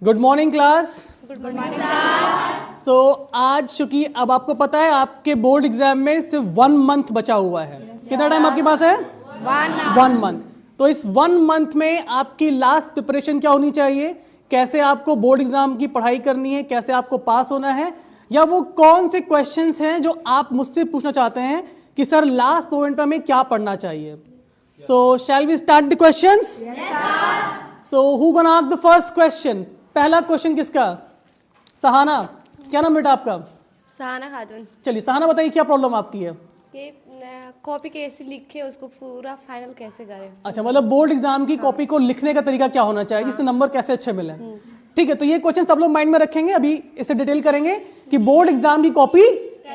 Good morning class. Good morning sir. So आज चूंकि अब आपको पता है आपके बोर्ड एग्जाम में सिर्फ 1 मंथ बचा हुआ है। कितना टाइम आपके पास है? 1 मंथ। तो इस 1 मंथ में आपकी लास्ट प्रिपरेशन क्या होनी चाहिए, कैसे आपको बोर्ड एग्जाम की पढ़ाई करनी है, कैसे आपको पास होना है, या वो कौन से क्वेश्चंस हैं जो आप मुझसे पूछना चाहते हैं कि सर लास्ट मोमेंट पे हमें क्या पढ़ना चाहिए। So shall we start the questions? So who gonna ask the first question? पहला क्वेश्चन किसका? सहाना। क्या नाम बेटा आपका? सहाना खातून। चलिए सहाना बताइए क्या प्रॉब्लम आपकी है? कि कॉपी कैसे लिखे, उसको पूरा फाइनल कैसे करें। अच्छा, मतलब बोर्ड एग्जाम की कॉपी को लिखने का तरीका क्या होना चाहिए जिससे नंबर कैसे अच्छे मिले। ठीक है, तो ये क्वेश्चन सब लोग माइंड में रखेंगे, अभी इसे डिटेल करेंगे कि बोर्ड एग्जाम की कॉपी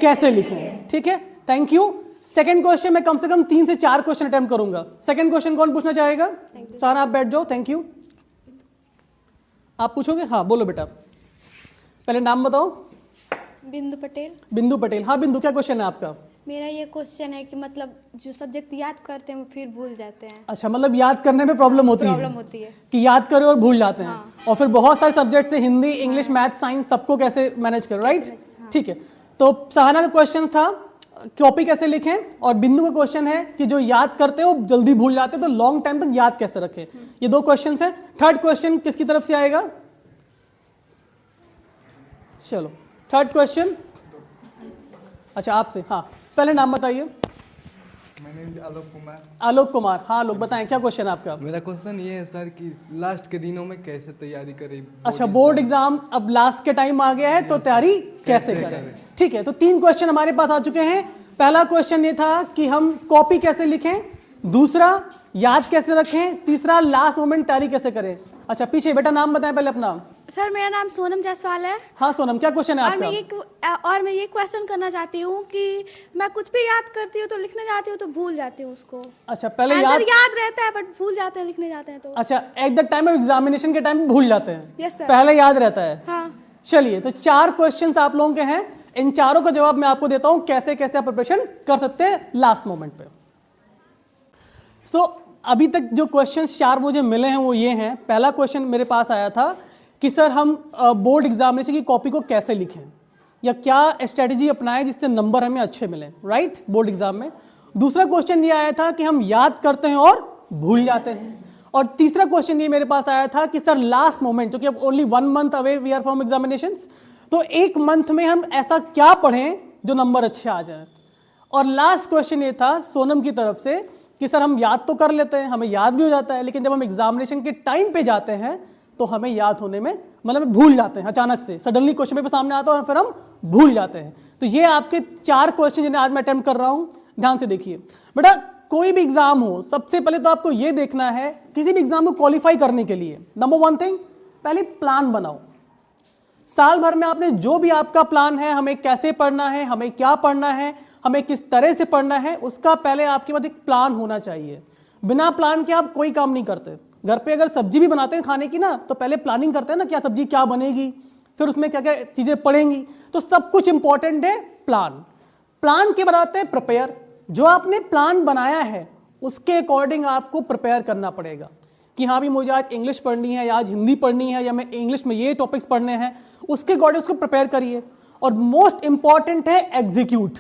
कैसे लिखें। ठीक है, थैंक यू। सेकंड क्वेश्चन मैं कम से कम 3 से 4 क्वेश्चन अटेम्प्ट करूंगा। सेकंड क्वेश्चन कौन पूछना चाहेगा? सहाना आप बैठ जाओ। Thank you. आप पूछोगे? हाँ बोलो बेटा, पहले नाम बताओ। बिंदु पटेल। बिंदु पटेल। हाँ बिंदु, क्या क्वेश्चन है आपका? मेरा ये क्वेश्चन है कि मतलब जो सब्जेक्ट याद करते हैं वो फिर भूल जाते हैं। अच्छा, मतलब याद करने में प्रॉब्लम होती है कि याद करो और भूल जाते हैं। हाँ। और फिर बहुत सारे सब्जेक्ट है, हिंदी, इंग्लिश, मैथ, साइंस, सबको कैसे मैनेज करो, राइट? ठीक है, तो सहाना का क्वेश्चन था कॉपी कैसे लिखें, और बिंदु का क्वेश्चन है कि जो याद करते हो जल्दी भूल जाते हो तो लॉन्ग टाइम तक याद कैसे रखें। ये 2 क्वेश्चन है। थर्ड क्वेश्चन किसकी तरफ से आएगा? चलो थर्ड क्वेश्चन, अच्छा आपसे। हाँ पहले नाम बताइए। आलोक कुमार। आलोक कुमार। हाँ आलोक बताएं क्या क्वेश्चन है आपका? मेरा क्वेश्चन ये है सर कि लास्ट के दिनों में कैसे तैयारी करें। अच्छा, बोर्ड एग्जाम अब लास्ट के टाइम आ गया है तो तैयारी कैसे करें। ठीक है, तो 3 क्वेश्चन हमारे पास आ चुके हैं। पहला क्वेश्चन ये था कि हम कॉपी कैसे लिखें, दूसरा याद कैसे रखें, तीसरा लास्ट मोमेंट तैयारी कैसे करें। अच्छा पीछे बेटा नाम बताएं पहले अपना। सर मेरा नाम सोनम जायसवाल है। हाँ सोनम, क्या क्वेश्चन है आपका? और मैं ये क्वेश्चन करना चाहती हूँ कि मैं कुछ भी याद करती हूँ तो लिखने जाती हूँ तो भूल जाती हूँ उसको। अच्छा पहले याद रहता है बट भूल जाते हैं लिखने जाते हैं तो। अच्छा, at the time of examination के टाइम भूल जाते हैं। Yes sir. पहले याद रहता है। हाँ। चलिए, तो 4 क्वेश्चंस आप लोगों के हैं, इन चारों का जवाब मैं आपको देता हूं कैसे कैसे आप प्रिपरेशन कर सकते हैं लास्ट मोमेंट पे। सो अभी तक जो क्वेश्चंस 4 मुझे मिले हैं वो ये हैं। पहला क्वेश्चन मेरे पास आया था कि सर हम बोर्ड एग्जामिनेशन की कॉपी को कैसे लिखें या क्या स्ट्रेटेजी अपनाएं जिससे नंबर हमें अच्छे मिले, राइट, बोर्ड एग्जाम में। दूसरा क्वेश्चन ये आया था कि हम याद करते हैं और भूल जाते हैं। और तीसरा क्वेश्चन ये मेरे पास आया था कि सर लास्ट मोमेंट, क्योंकि अब only 1 month away we are from examinations, तो 1 मंथ में हम ऐसा क्या पढ़ें जो नंबर अच्छे आ जाए। और लास्ट क्वेश्चन ये था सोनम की तरफ से कि सर हम याद तो कर लेते हैं, हमें याद भी हो जाता है, लेकिन जब हम एग्जामिनेशन के टाइम पे जाते हैं तो हमें याद होने में मतलब भूल जाते हैं, अचानक से सडनली क्वेश्चन पेपर सामने आता है और फिर हम भूल जाते हैं। तो ये आपके 4 क्वेश्चन जिन्हें आज मैं अटेम्प्ट कर रहा हूं, ध्यान से देखिए बेटा। कोई भी एग्जाम हो, सबसे पहले तो आपको ये देखना है किसी भी एग्जाम को क्वालिफाई करने के लिए, नंबर 1 थिंग, पहले प्लान बनाओ। साल भर में आपने जो भी आपका प्लान है, हमें कैसे पढ़ना है, हमें क्या पढ़ना है, हमें किस तरह से पढ़ना है, उसका पहले आपके पास एक प्लान होना चाहिए। बिना प्लान के आप कोई काम नहीं करते। घर पे अगर सब्जी भी बनाते हैं खाने की ना, तो पहले प्लानिंग करते हैं ना, क्या सब्जी क्या बनेगी, फिर उसमें क्या क्या चीजें पड़ेंगी, तो सब कुछ इंपॉर्टेंट है प्लान। प्लान के बाद आते हैं प्रिपेयर। जो आपने प्लान बनाया है उसके अकॉर्डिंग आपको प्रिपेयर करना पड़ेगा कि हाँ भी मुझे आज इंग्लिश पढ़नी है या आज हिंदी पढ़नी है या मैं इंग्लिश में ये टॉपिक्स पढ़ने हैं, उसके अकॉर्डिंग उसको प्रिपेयर करिए। और मोस्ट इंपॉर्टेंट है एग्जीक्यूट।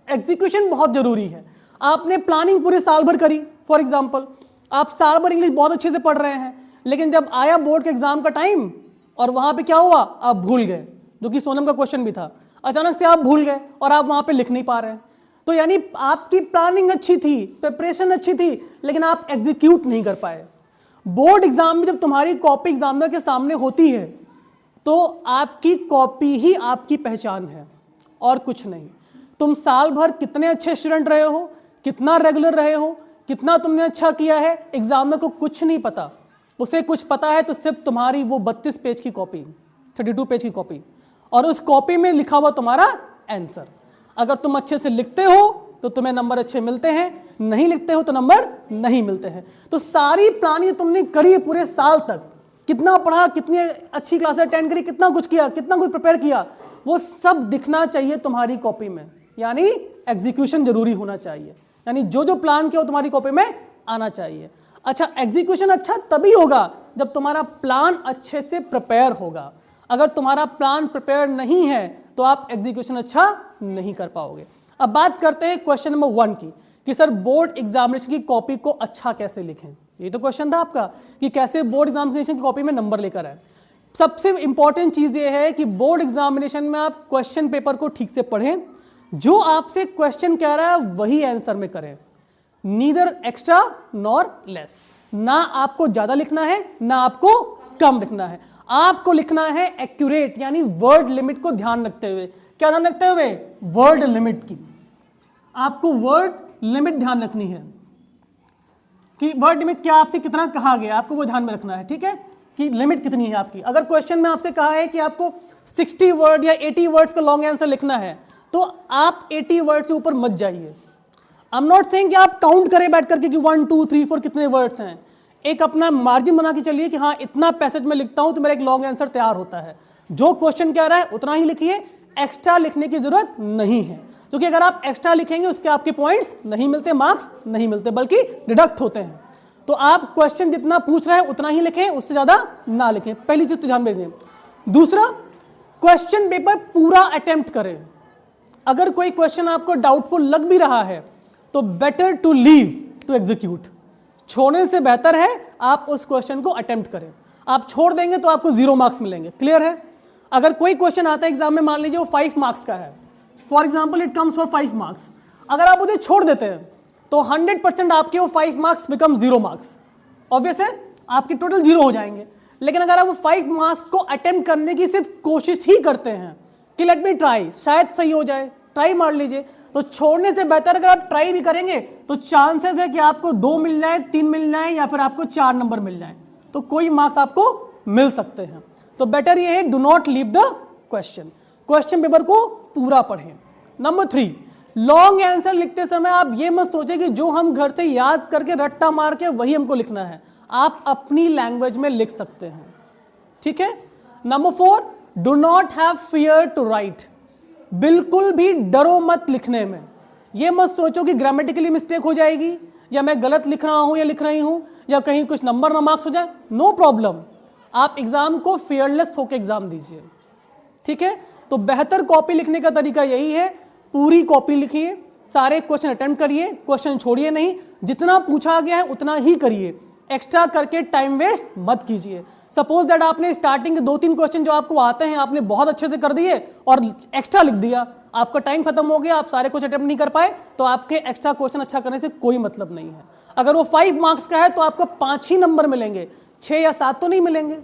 एग्जीक्यूशन बहुत जरूरी है। आपने प्लानिंग पूरे साल भर करी, फॉर एग्जाम्पल आप साल भर इंग्लिश बहुत अच्छे से पढ़ रहे हैं, लेकिन जब आया बोर्ड के एग्जाम का टाइम और वहां पे क्या हुआ, आप भूल गए, जो कि सोनम का क्वेश्चन भी था, अचानक से आप भूल गए और आप वहां पे लिख नहीं पा रहे हैं। तो यानी आपकी प्लानिंग अच्छी थी, प्रिपरेशन अच्छी थी, लेकिन आप एग्जीक्यूट नहीं कर पाए। बोर्ड एग्जाम में जब तुम्हारी कॉपी एग्जामिनर के सामने होती है तो आपकी कॉपी ही आपकी पहचान है और कुछ नहीं। तुम साल भर कितने अच्छे स्टूडेंट रहे हो, कितना रेगुलर रहे हो, कितना तुमने अच्छा किया है, एग्जामिनर को कुछ नहीं पता। उसे कुछ पता है तो सिर्फ तुम्हारी वो 32 पेज की कॉपी, 32 पेज की कॉपी, और उस कॉपी में लिखा हुआ तुम्हारा आंसर। अगर तुम अच्छे से लिखते हो तो तुम्हें नंबर अच्छे मिलते हैं, नहीं लिखते हो तो नंबर नहीं मिलते हैं। तो सारी प्लानिंग तुमने करी है पूरे साल तक, कितना पढ़ा, कितनी अच्छी क्लासें अटेंड करी, कितना कुछ किया, कितना कुछ प्रिपेयर किया, वो सब दिखना चाहिए तुम्हारी कॉपी में। यानी एग्जीक्यूशन जरूरी होना चाहिए, यानी जो जो प्लान किया वो तुम्हारी कॉपी में आना चाहिए। अच्छा, एग्जीक्यूशन अच्छा तभी होगा जब तुम्हारा प्लान अच्छे से प्रिपेयर होगा। अगर तुम्हारा प्लान प्रिपेयर नहीं है तो आप एग्जीक्यूशन अच्छा नहीं कर पाओगे। अब बात करते हैं क्वेश्चन नंबर 1 की कि सर बोर्ड एग्जामिनेशन की कॉपी को अच्छा कैसे लिखें। ये तो क्वेश्चन था आपका कि कैसे बोर्ड एग्जामिनेशन की कॉपी में नंबर लेकर आए। सबसे इंपॉर्टेंट चीज़ ये है कि बोर्ड एग्जामिनेशन में आप क्वेश्चन पेपर को ठीक से पढ़ें, जो आपसे क्वेश्चन कह रहा है वही आंसर में करें, नीदर एक्स्ट्रा नॉर लेस। ना आपको ज़्यादा लिखना है ना आपको कम लिखना है, आपको लिखना है एक्यूरेट, यानी वर्ड लिमिट को ध्यान रखते हुए। क्या ध्यान रखते हुए? वर्ड लिमिट की। आपको वर्ड लिमिट ध्यान रखनी है कि वर्ड में क्या आपसे कितना कहा गया, आपको वो ध्यान में रखना है, ठीक है, कि लिमिट कितनी है आपकी। अगर क्वेश्चन में आपसे कहा है कि आपको 60 वर्ड या 80 वर्ड्स का लॉन्ग आंसर लिखना है तो आप 80 वर्ड से ऊपर मत जाइए। आई एम नॉट सेइंग कि आप काउंट करें बैठ करके कि 1 2 3 4 कितने वर्ड्स हैं। एक अपना मार्जिन बना के चलिए कि हाँ इतना पैसेज में लिखता हूं तो मेरा एक लॉन्ग आंसर तैयार होता है। जो क्वेश्चन कह रहा है उतना ही लिखिए, एक्स्ट्रा लिखने की जरूरत नहीं है, क्योंकि अगर आप एक्स्ट्रा लिखेंगे उसके आपके पॉइंट्स नहीं मिलते, मार्क्स नहीं मिलते, बल्कि डिडक्ट होते हैं। तो आप क्वेश्चन जितना पूछ रहे हैं उतना ही लिखें, उससे ज्यादा ना लिखें। पहली चीज तो ध्यान में रखें। दूसरा, क्वेश्चन पेपर पूरा अटेम्प्ट करें। अगर कोई क्वेश्चन आपको डाउटफुल लग भी रहा है तो better to leave to execute, छोड़ने से बेहतर है आप उस क्वेश्चन को अटेम्प्ट करें। आप छोड़ देंगे तो आपको 0 मार्क्स मिलेंगे। क्लियर है? अगर कोई क्वेश्चन आता है एग्जाम में, मान लीजिए वो 5 मार्क्स का है, for example it comes for 5 marks, अगर आप उसे छोड़ देते हैं तो 100% आपके वो 5 मार्क्स बिकम 0 मार्क्स। ऑब्वियस है आपके टोटल 0 हो जाएंगे। लेकिन अगर आप वो 5 मार्क्स को अटेम्प्ट करने की सिर्फ कोशिश ही करते हैं कि लेट मी ट्राई, शायद सही हो जाए, ट्राई मार लीजिए, तो छोड़ने से बेहतर अगर आप ट्राई भी करेंगे तो चांसेस है कि आपको 2 मिल जाए, 3 मिल जाए या फिर आपको 4 नंबर मिल जाए, तो कोई मार्क्स आपको मिल सकते हैं। तो बेटर ये है do not leave the question, question paper को पूरा पढ़ें। नंबर 3, लॉन्ग आंसर लिखते समय आप ये मत सोचें कि जो हम घर से याद करके रट्टा मार के वही हमको लिखना है, आप अपनी लैंग्वेज में लिख सकते हैं, ठीक है। Number 4, do not have fear to write, बिल्कुल भी डरो मत लिखने में। ये मत सोचो कि ग्रामेटिकली मिस्टेक हो जाएगी या मैं गलत लिख रहा हूं या लिख रही हूं या कहीं कुछ नंबर ना मार्क्स हो जाए। नो प्रॉब्लम, आप एग्जाम को फियरलेस होकर एग्जाम दीजिए, ठीक है। तो बेहतर कॉपी लिखने का तरीका यही है, पूरी कॉपी लिखिए, सारे क्वेश्चन अटेम्प्ट करिए, क्वेश्चन छोड़िए नहीं, जितना पूछा गया है उतना ही करिए, एक्स्ट्रा करके टाइम वेस्ट मत कीजिए। सपोज दैट आपने स्टार्टिंग के 2-3 क्वेश्चन जो आपको आते हैं आपने बहुत अच्छे से कर दिए और एक्स्ट्रा लिख दिया, आपका टाइम खत्म हो गया, आप सारे क्वेश्चन अटेम्प्ट नहीं कर पाए, तो आपके एक्स्ट्रा क्वेश्चन अच्छा करने से कोई मतलब नहीं है। अगर वो 5 मार्क्स का है तो आपको 5 ही नंबर मिलेंगे, 6 या 7 तो नहीं मिलेंगे।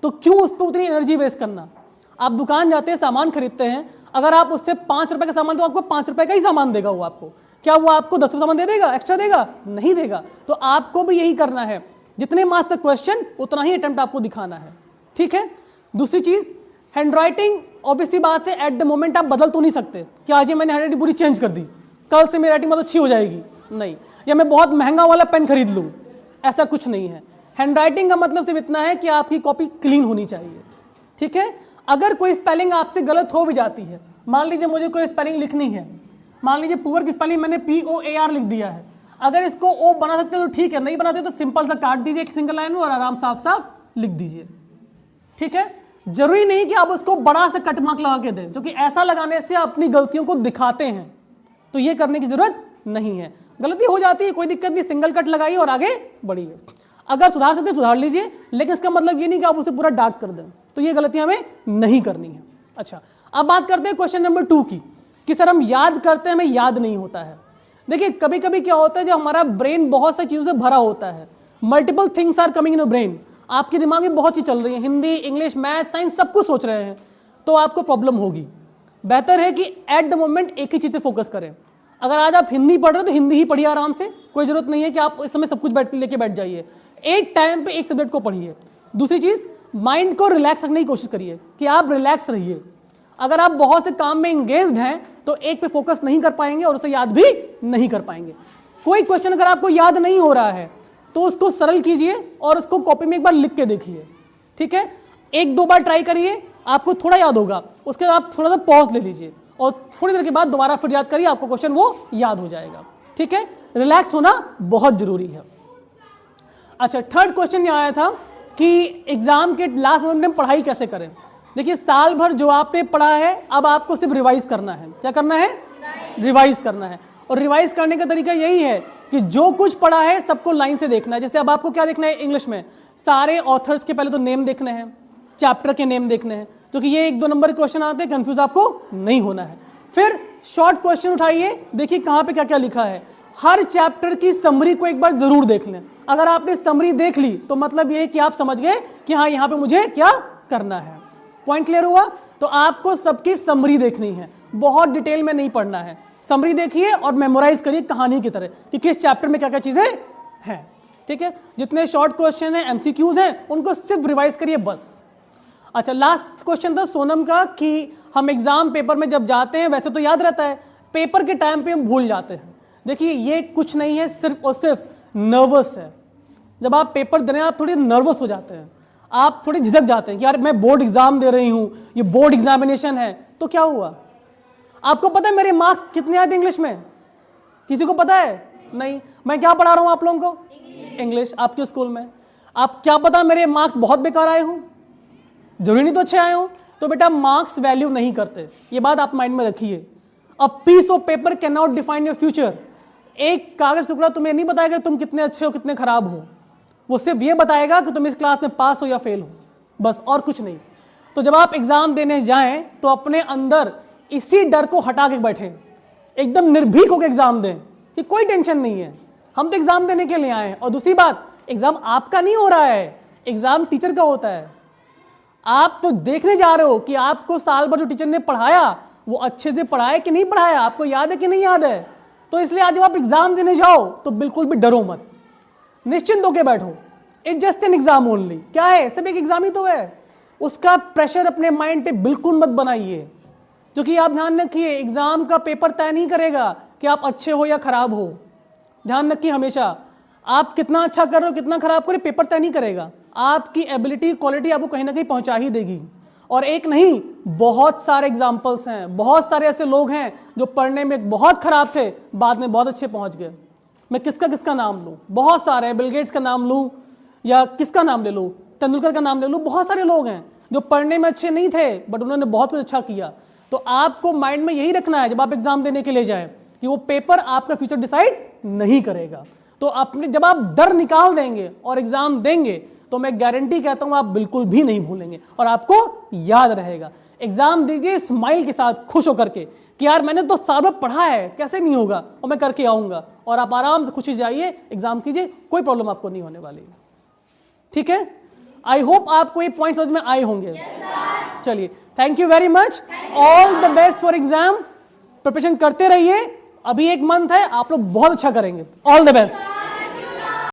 तो क्यों उस पर उतनी एनर्जी वेस्ट करना। आप दुकान जाते हैं, सामान खरीदते हैं, अगर आप उससे 5 रुपए का सामान, तो आपको 5 रुपए का ही सामान देगा वो आपको, क्या वो आपको 10 रुपए सामान दे देगा, एक्स्ट्रा देगा? नहीं देगा। तो आपको भी यही करना है, जितने मार्क्स तक क्वेश्चन उतना ही अटेम्प्ट आपको दिखाना है, ठीक है। दूसरी चीज, हैंड राइटिंग, ऑब्वियसली बात है, एट द मोमेंट आप बदल तो नहीं सकते कि आज ही मैंने हैंड राइटिंग पूरी चेंज कर दी, कल से मेरी राइटिंग बहुत अच्छी हो जाएगी, नहीं, या मैं बहुत महंगा वाला पेन खरीद लूँ, ऐसा कुछ नहीं है। हैंड राइटिंग का मतलब सिर्फ इतना है कि आपकी कॉपी क्लीन होनी चाहिए, ठीक है। अगर कोई स्पेलिंग आपसे गलत हो भी जाती है, मान लीजिए मुझे कोई स्पेलिंग लिखनी है, मान लीजिए पुअर की स्पेलिंग मैंने POAR लिख दिया है, अगर इसको ओ बना सकते हो तो ठीक है, नहीं बनाते तो सिंपल सा काट दीजिए एक सिंगल लाइन में और आराम साफ साफ लिख दीजिए, ठीक है। जरूरी नहीं कि आप उसको बड़ा से कट मार्क लगा के दें, क्योंकि ऐसा लगाने से आप अपनी गलतियों को दिखाते हैं, तो ये करने की जरूरत नहीं है। गलती हो जाती है, कोई दिक्कत नहीं, सिंगल कट लगाइए और आगे बढ़िए। अगर सुधार सकते सुधार लीजिए, लेकिन इसका मतलब ये नहीं कि आप उसे पूरा डार्क कर दें, तो ये गलती हमें नहीं करनी है। अच्छा, अब बात करते हैं क्वेश्चन नंबर 2 की, कि सर हम याद करते हैं, हमें याद नहीं होता है। देखिए कभी कभी क्या होता है, जो हमारा ब्रेन बहुत सी चीज़ों से भरा होता है, multiple things are coming in your brain, आपके दिमाग में बहुत चीज़ चल रही है, हिंदी, इंग्लिश, मैथ, साइंस, सब कुछ सोच रहे हैं, तो आपको प्रॉब्लम होगी। बेहतर है कि एट द मोमेंट एक ही चीज़ पे फोकस करें। अगर आज आप हिंदी पढ़ रहे हो तो हिंदी ही पढ़िए आराम से, कोई जरूरत नहीं है कि आप इस समय सब कुछ लेके बैठ जाइए, एक टाइम पे एक सब्जेक्ट को पढ़िए। दूसरी चीज़, माइंड को रिलैक्स रखने की कोशिश करिए कि आप रिलैक्स रहिए। अगर आप बहुत से काम में इंगेज्ड हैं तो एक पे फोकस नहीं कर पाएंगे और उसे याद भी नहीं कर पाएंगे। कोई क्वेश्चन अगर आपको याद नहीं हो रहा है तो उसको सरल कीजिए और उसको कॉपी में एक बार लिख के देखिए, ठीक है। 1-2 बार ट्राई करिए, आपको थोड़ा याद होगा, उसके बाद आप थोड़ा सा पॉज ले लीजिए और थोड़ी देर के बाद दोबारा फिर याद करिए, आपको क्वेश्चन वो याद हो जाएगा, ठीक है। रिलैक्स होना बहुत जरूरी है। अच्छा, थर्ड क्वेश्चन ये आया था कि एग्जाम के लास्ट मोमेंट में पढ़ाई कैसे करें। देखिए साल भर जो आपने पढ़ा है अब आपको सिर्फ रिवाइज करना है। क्या करना है? रिवाइज करना है। और रिवाइज करने का तरीका यही है कि जो कुछ पढ़ा है सबको लाइन से देखना है। जैसे अब आपको क्या देखना है इंग्लिश में, सारे ऑथर्स के पहले तो नेम देखने हैं, चैप्टर के नेम देखने हैं, क्योंकि ये 1-2 नंबर के क्वेश्चन आते हैं, कंफ्यूज आपको नहीं होना है। फिर शॉर्ट क्वेश्चन उठाइए, देखिए कहाँ पे क्या क्या लिखा है। हर चैप्टर की समरी को एक बार जरूर देख लें। अगर आपने समरी देख ली तो मतलब ये है कि आप समझ गए कि हाँ यहाँ पे मुझे क्या करना है। पॉइंट क्लियर हुआ? तो आपको सबकी समरी देखनी है, बहुत डिटेल में नहीं पढ़ना है। समरी देखिए और मेमोराइज करिए कहानी की तरह कि किस चैप्टर में क्या क्या चीजें हैं। ठीक है, जितने शॉर्ट क्वेश्चन हैं, एमसीक्यूज हैं, उनको सिर्फ रिवाइज करिए बस। अच्छा, लास्ट क्वेश्चन था सोनम का कि हम एग्जाम पेपर में जब जाते हैं वैसे तो याद रहता है, पेपर के टाइम पे हम भूल जाते हैं। देखिए ये कुछ नहीं है, सिर्फ और सिर्फ नर्वस है। जब आप पेपर दे रहे हैं आप थोड़े नर्वस हो जाते हैं, आप थोड़े झिझक जाते हैं कि यार मैं बोर्ड एग्जाम दे रही हूँ, ये बोर्ड एग्जामिनेशन है। तो क्या हुआ? आपको पता है मेरे मार्क्स कितने आए थे इंग्लिश में? किसी को पता है? नहीं। मैं क्या पढ़ा रहा हूँ आप लोगों को? इंग्लिश। आपके स्कूल में आप क्या पता मेरे मार्क्स बहुत बेकार आए हों? जरूरी नहीं तो अच्छे आए हों। तो बेटा मार्क्स वैल्यू नहीं करते, ये बात आप माइंड में रखिए। A piece of paper can not define your future. एक कागज टुकड़ा तुम्हें नहीं बताएगा तुम कितने अच्छे हो कितने खराब हो, वो सिर्फ ये बताएगा कि तुम इस क्लास में पास हो या फेल हो, बस, और कुछ नहीं। तो जब आप एग्जाम देने जाएं तो अपने अंदर इसी डर को हटा के बैठें, एकदम निर्भीक होकर एग्जाम दें कि कोई टेंशन नहीं है, हम तो एग्जाम देने के लिए आए हैं। और दूसरी बात, एग्जाम आपका नहीं हो रहा है, एग्जाम टीचर का होता है। आप तो देखने जा रहे हो कि आपको साल भर जो टीचर ने पढ़ाया वो अच्छे से पढ़ाया कि नहीं पढ़ाया, आपको याद है कि नहीं याद है। तो इसलिए आज जब आप एग्जाम देने जाओ तो बिल्कुल भी डरो मत, निश्चिंत होकर बैठो। It's just an exam only. क्या है? सब एक एग्जाम ही तो है। उसका प्रेशर अपने माइंड पे बिल्कुल मत बनाइए, क्योंकि आप ध्यान रखिए एग्जाम का पेपर तय नहीं करेगा कि आप अच्छे हो या खराब हो। ध्यान रखिए हमेशा, आप कितना अच्छा कर रहे हो कितना खराब करो पेपर तय नहीं करेगा। आपकी एबिलिटी क्वालिटी आपको कहीं ना कहीं पहुंचा ही देगी। और एक नहीं, बहुत सारे एग्जाम्पल्स हैं, बहुत सारे ऐसे लोग हैं जो पढ़ने में बहुत खराब थे, बाद में बहुत अच्छे पहुंच गए। मैं किसका नाम लूँ? बहुत सारे, बिल गेट्स का नाम लूँ या किसका नाम ले लूँ, तेंदुलकर का नाम ले लूँ, बहुत सारे लोग हैं जो पढ़ने में अच्छे नहीं थे बट उन्होंने बहुत कुछ अच्छा किया। तो आपको माइंड में यही रखना है जब आप एग्जाम देने के लिए जाएं कि वो पेपर आपका फ्यूचर डिसाइड नहीं करेगा। तो अपने जब आप डर निकाल देंगे और एग्जाम देंगे तो मैं गारंटी कहता हूं आप बिल्कुल भी नहीं भूलेंगे और आपको याद रहेगा। एग्जाम दीजिए स्माइल के साथ, खुश होकर के कि यार मैंने तो साल भर पढ़ा है, कैसे नहीं होगा, और मैं करके आऊंगा। और आप आराम से खुशी जाइए, एग्जाम कीजिए, कोई प्रॉब्लम आपको नहीं होने वाली। ठीक है, आई होप आपको ये पॉइंट समझ में आए होंगे। चलिए, thank you very much, all the best for exam. Preparation करते रहिए, अभी 1 मंथ है, आप लोग बहुत अच्छा करेंगे। All the best.